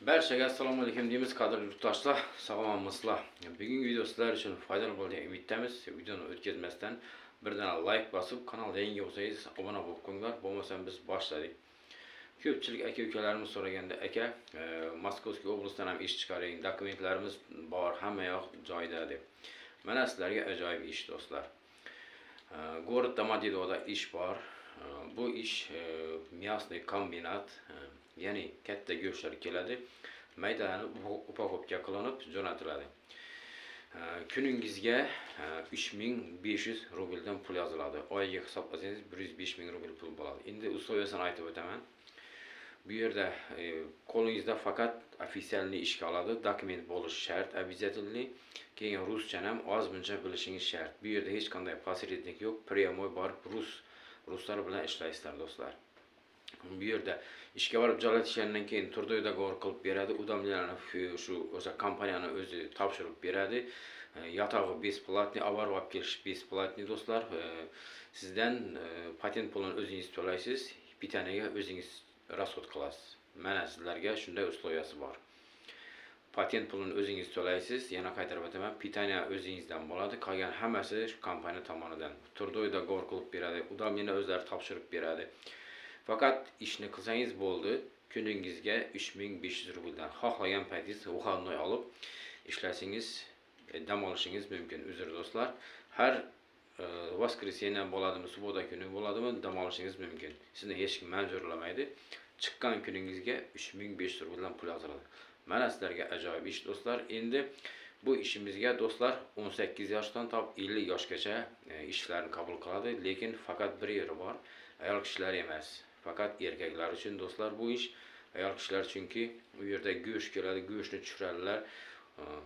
Barchaga assalomu alaykum deymiz, qadrli yurtdoshlar, sog'lommisizlar. Bugungi video sizlar uchun foydali bo'ladi deb umiddamiz. Videoni o'tkazmasdan birdan like bosib, kanalga yangi bo'lsangiz obuna bo'lib qo'yinglar. Bo'lmasa biz boshladik. Ko'pchilik aka-ukalarimiz so'raganda, aka, Moskovskiy oblastdan ham ish chiqaring, dokumentlarimiz bor, hamma yoq joyida deb. Mana sizlarga ajoyib ish do'stlar. Город Domodedovoda ish bor. Bu ish мясный kombinat, ya'ni katta go'shtlar keladi, maydalanib upakovka qilinib jo'natiladi. Kuningizga 3500 rubldan pul yoziladi. Oyiga hisoblasangiz 105 ming rubl pul bo'ladi. Endi usloviyasini aytib o'taman. Bu yerda qo'lingizda faqat ofitsialniy ishga oladi, dokument bo'lishi shart, обязательный. Keyin ruschani ham ozmuncha bilishingiz shart. Bu yerda hech qanday посредник yo'q, прямой borib ruslar bilan ishlaysizlar do'stlar. Bu yerda ishga borib joylashgandan keyin turda dogovor qilib beradi, udamlarni shu o'sha kompaniyani o'zi topshirib beradi. Yotog'i besplatniy, avar olib kelish besplatniy do'stlar. Sizdan patent pulini o'zingiz to'laysiz, pitaniyaga o'zingiz расход qilasiz. Mana sizlarga shunday usloviyasi bor. Patent pulini o'zingiz to'laysiz, yana qaytarib o'taman, pitaniya o'zingizdan bo'ladi, qolgan hammasi shu kompaniya tomonidan. Turda dogovor qilib beradi, udamlarni o'zlari topshirib beradi. Faqat ishni qilsangiz bo'ldi, kuningizga 3500 rubldan xohlagan paytingiz выходной olib ishlasangiz, dam olishingiz mumkin. Uzr do'stlar, har воскресенье bo'ladimi, subota kuni bo'ladimi, dam olishingiz mumkin. Sizni hech kim majburlamaydi. Chiqqan kuningizga 3500 rubldan pul yoziladi. Mana sizlarga ajoyib ish do'stlar. Endi bu ishimizga do'stlar 18 yoshdan top 50 yoshgacha ishlarni qabul qiladi, lekin faqat bir yeri bor. Ayol kishilar emas. Faqat erkaklar uchun do'stlar bu ish. Ayol kishilar chunki u yerda go'sht keladi, go'shtni tushiradilar,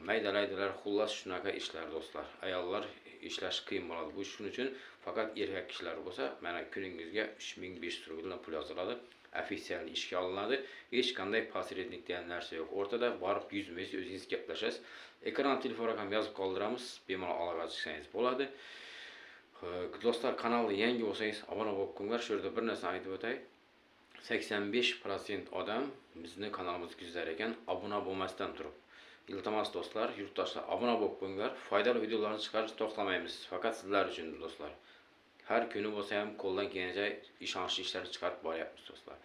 maydalaydilar, xullas shunaqa ishlar do'stlar. Ayollar ishlash qiyin bo'ladi. Bu shuning uchun faqat erkak kishilar bo'lsa, mana kuningizga 3500 rubldan pul yoziladi. Ofitsialniy ishga olinadi. Hech qanday посредник degan narsa yo'q. O'rtada borib yuzma-yuz o'zingiz gaplashasiz. Ekran telefon raqam yozib qoldiramiz, bemalol aloqa qilsangiz bo'ladi. Do'stlar, kanalga yangi bo'lsangiz obuna bo'lib qo'yinglar. Shu yerda bir narsa aytib o'tay. 85% odam bizni kanalimizga kuzar ekan, obuna bo'lmasdan turib. Iltimos do'stlar, yurtdoshlar, obuna bo'lib qo'yinglar. Foydali videolarni chiqarishni to'xtamaymiz. Faqat sizlar uchun do'stlar. Har kuni bo'lsa ham qo'ldan kelgancha ishonchli ishlarni chiqarib boryapmiz do'stlar.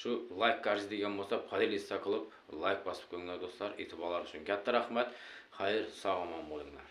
Shu like qarz degan bo'lsa, podelitsa qilib like bosib qo'yinglar do'stlar. E'tiborlar uchun katta rahmat. Xayr, sog' omon bo'linglar.